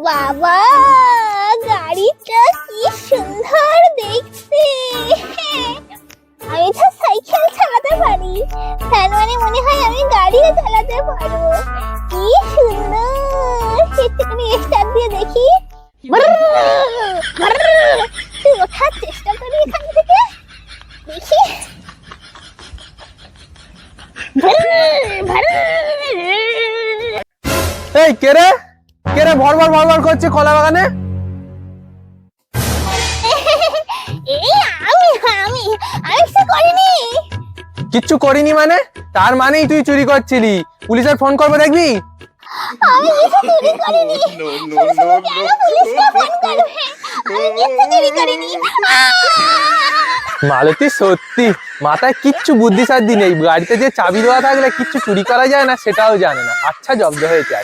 বাবা, গাড়িটা কি সুন্দর দেখতে। আমি তো সাইকেল চালাতে পারি, তার মানে মনে হয় আমি গাড়িও চালাতে পারবো। কি সুন্দর, একটুখানি স্টার্ট দিয়ে দেখি। তুই ওঠার চেষ্টা করি এখান থেকে, দেখি। এই কে রে ভরভর ভরভর করছে কলা বাগানে? এই আমি আমি আমি কিছু করিনি। কিচ্ছু করিনি মানে? তার মানেই তুই চুরি করছিলি। পুলিশের ফোন করবো দেখবি। আমি কিছু চুরি করিনি। শুধু শুধু কেন পুলিশকে ফোন করবে? আমি কিছু চুরি করিনি। মালতী সত্যি মাথায় কিচ্ছু বুদ্ধি সাদ্ধি নেই। গাড়িতে যে চাবি দেওয়া থাকলে কিচ্ছু চুরি করা যায় না সেটাও জানে না। আচ্ছা, জব্দ হয়েছে।